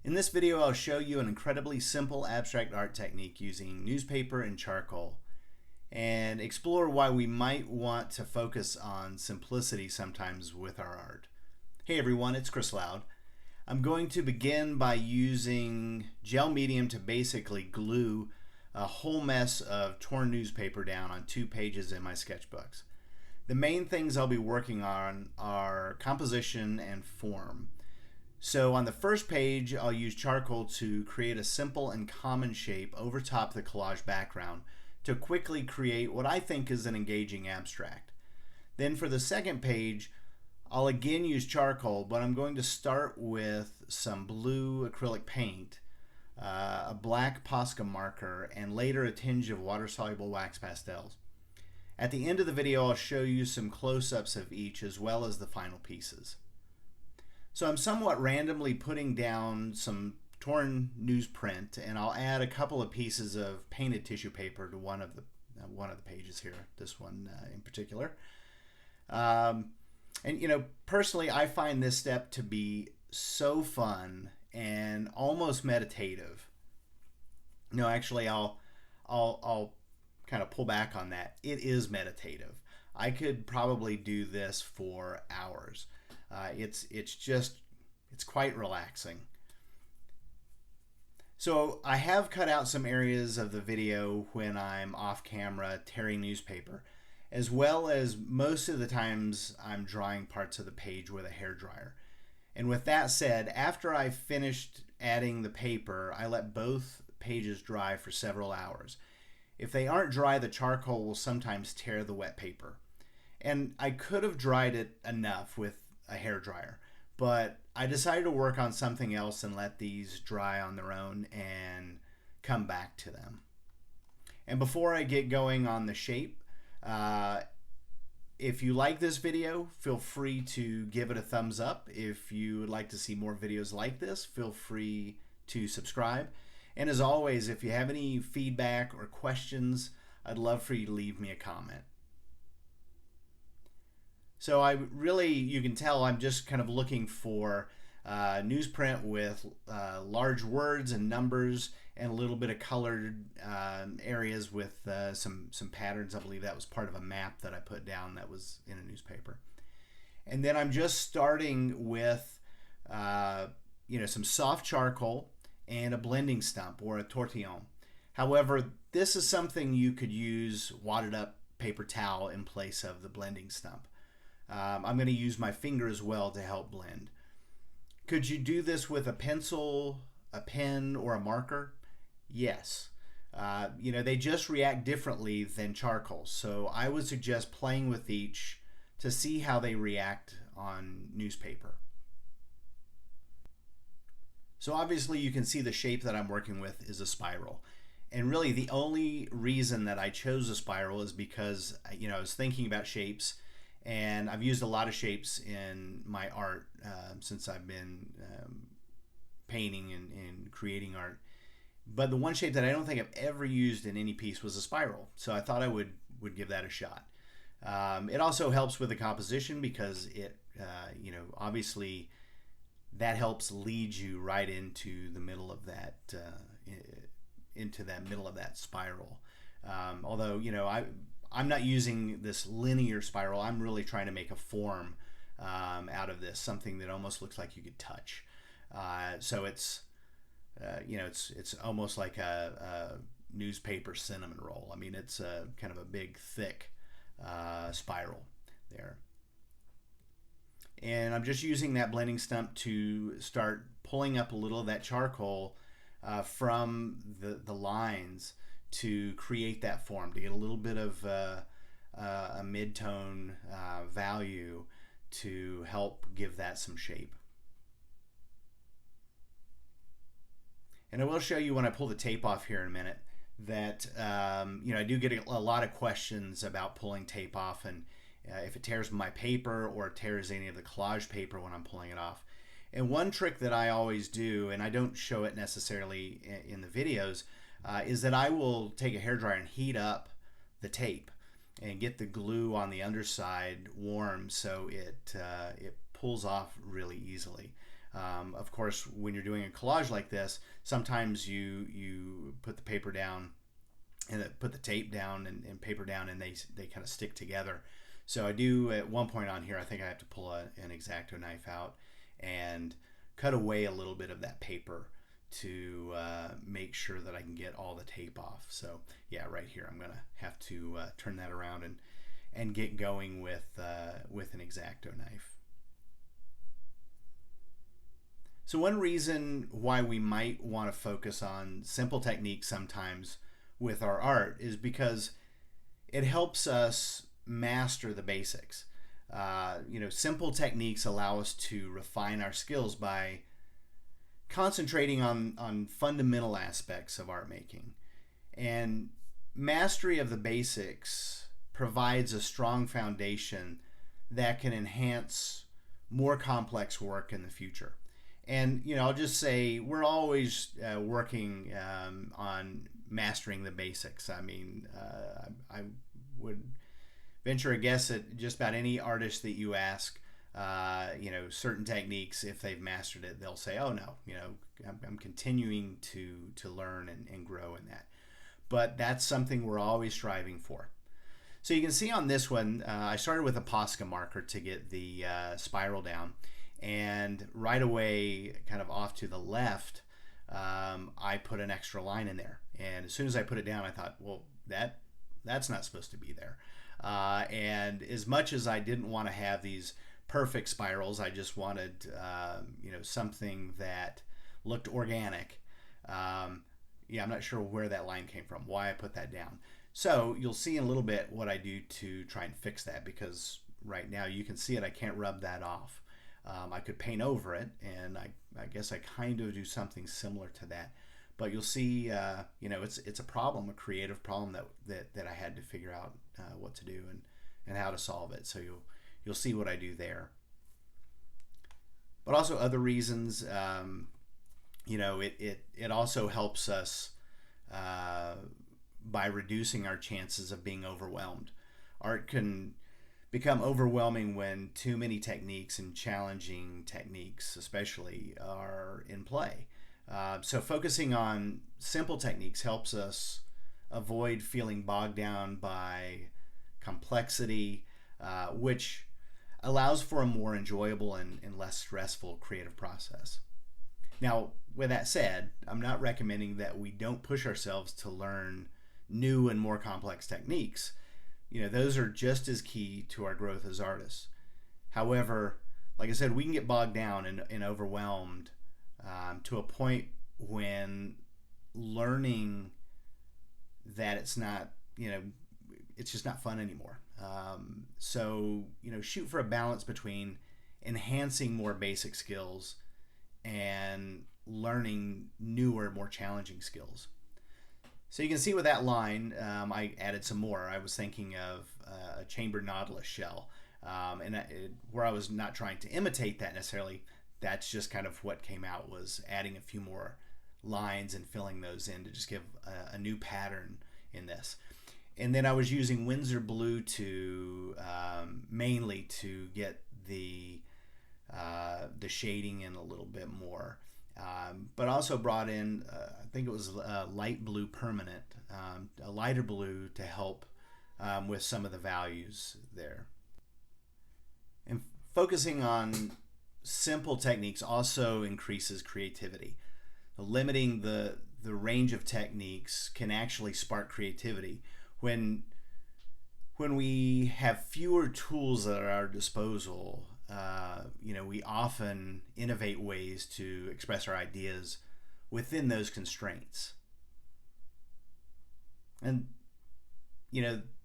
In this video, I'll show you an incredibly simple abstract art technique using newspaper and charcoal, and explore why we might want to focus on simplicity sometimes with our art. Hey everyone, it's Chris Loud. I'm going to begin by using gel medium to basically glue a whole mess of torn newspaper down on 2 pages in my sketchbooks. The main things I'll be working on are composition and form. So on the first page, I'll use charcoal to create a simple and common shape over top the collage background to quickly create what I think is an engaging abstract. Then for the second page, I'll again use charcoal, but I'm going to start with some blue acrylic paint, a black Posca marker, and later a tinge of water-soluble wax pastels. At the end of the video, I'll show you some close-ups of each as well as the final pieces. So I'm somewhat randomly putting down some torn newsprint, and I'll add a couple of pieces of painted tissue paper to one of the pages here, this one in particular. And personally, I find this step to be so fun and almost meditative. No, actually, I'll kind of pull back on that. It is meditative. I could probably do this for hours. It's quite relaxing. So I have cut out some areas of the video when I'm off camera tearing newspaper, as well as most of the times I'm drying parts of the page with a hairdryer. And with that said, after I finished adding the paper, I let both pages dry for several hours. If they aren't dry, the charcoal will sometimes tear the wet paper. And I could have dried it enough with a hairdryer, but I decided to work on something else and let these dry on their own and come back to them. And before I get going on the shape, if you like this video, feel free to give it a thumbs up. If you would like to see more videos like this, feel free to subscribe. And as always, if you have any feedback or questions, I'd love for you to leave me a comment. So you can tell I'm just kind of looking for newsprint with large words and numbers and a little bit of colored areas with some patterns. I believe that was part of a map that I put down that was in a newspaper. And then I'm just starting with some soft charcoal and a blending stump or a tortillon. However, this is something you could use wadded up paper towel in place of the blending stump. I'm going to use my finger as well to help blend. Could you do this with a pencil, a pen, or a marker? Yes. They just react differently than charcoal, so I would suggest playing with each to see how they react on newspaper. So obviously you can see the shape that I'm working with is a spiral. And really the only reason that I chose a spiral is because I was thinking about shapes, and I've used a lot of shapes in my art since I've been painting and creating art. But the one shape that I don't think I've ever used in any piece was a spiral. So I thought I would give that a shot. It also helps with the composition because it, obviously that helps lead you right into the middle of that, spiral. Although, I'm not using this linear spiral. I'm really trying to make a form out of this, something that almost looks like you could touch. So it's almost like a newspaper cinnamon roll. I mean, it's kind of a big, thick spiral there. And I'm just using that blending stump to start pulling up a little of that charcoal from the lines to create that form, to get a little bit of a mid-tone value to help give that some shape. And I will show you when I pull the tape off here in a minute that I do get a lot of questions about pulling tape off, and if it tears my paper or tears any of the collage paper when I'm pulling it off. And one trick that I always do, and I don't show it necessarily in the videos, is that I will take a hairdryer and heat up the tape and get the glue on the underside warm so it pulls off really easily. Of course, when you're doing a collage like this, sometimes you put the paper down and put the tape down and paper down, and they kind of stick together. So I do, at one point on here, I think I have to pull an X-Acto knife out and cut away a little bit of that paper to make sure that I can get all the tape off. So yeah, right here I'm gonna have to turn that around and get going with an X-Acto knife. So one reason why we might want to focus on simple techniques sometimes with our art is because it helps us master the basics. Simple techniques allow us to refine our skills by concentrating on fundamental aspects of art making. And mastery of the basics provides a strong foundation that can enhance more complex work in the future. And I'll just say we're always working on mastering the basics. I mean, I would venture a guess at just about any artist that you ask, certain techniques, if they've mastered it, they'll say, oh no, I'm continuing to learn and grow in that. But that's something we're always striving for. So you can see on this one, I started with a Posca marker to get the spiral down. And right away, kind of off to the left, I put an extra line in there. And as soon as I put it down, I thought, well, that's not supposed to be there. And as much as I didn't want to have these perfect spirals, I just wanted, something that looked organic. I'm not sure where that line came from, why I put that down. So you'll see in a little bit what I do to try and fix that, because right now you can see it, I can't rub that off. I could paint over it, and I guess I kind of do something similar to that. But you'll see, it's a problem, a creative problem that I had to figure out what to do and how to solve it. So you'll see what I do there. But also other reasons, it also helps us by reducing our chances of being overwhelmed. Art can become overwhelming when too many techniques and challenging techniques especially are in play. So focusing on simple techniques helps us avoid feeling bogged down by complexity, which allows for a more enjoyable and less stressful creative process. Now, with that said, I'm not recommending that we don't push ourselves to learn new and more complex techniques. Those are just as key to our growth as artists. However, like I said, we can get bogged down and overwhelmed to a point when learning that it's not, it's just not fun anymore. So shoot for a balance between enhancing more basic skills and learning newer, more challenging skills. So you can see with that line, I added some more. I was thinking of a chambered nautilus shell, where I was not trying to imitate that necessarily. That's just kind of what came out, was adding a few more lines and filling those in to just give a new pattern in this. And then I was using Winsor blue to mainly to get the shading in a little bit more. But also brought in, I think it was light blue permanent, a lighter blue to help with some of the values there. And focusing on simple techniques also increases creativity. Limiting the range of techniques can actually spark creativity. When we have fewer tools at our disposal, we often innovate ways to express our ideas within those constraints. And,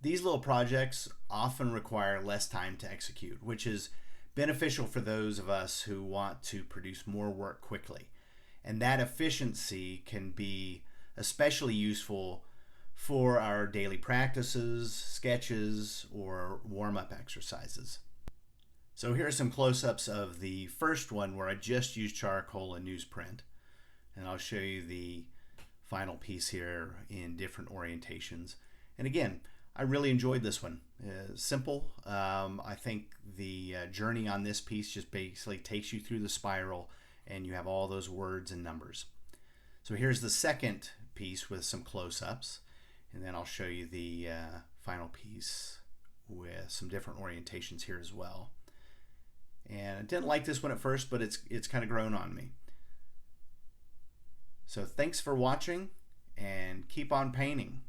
these little projects often require less time to execute, which is beneficial for those of us who want to produce more work quickly. And that efficiency can be especially useful for our daily practices, sketches, or warm-up exercises. So here are some close-ups of the first one where I just used charcoal and newsprint. And I'll show you the final piece here in different orientations. And again, I really enjoyed this one. Simple. I think the journey on this piece just basically takes you through the spiral and you have all those words and numbers. So here's the second piece with some close-ups, and then I'll show you the final piece with some different orientations here as well. And I didn't like this one at first, but it's kind of grown on me. So thanks for watching, and keep on painting.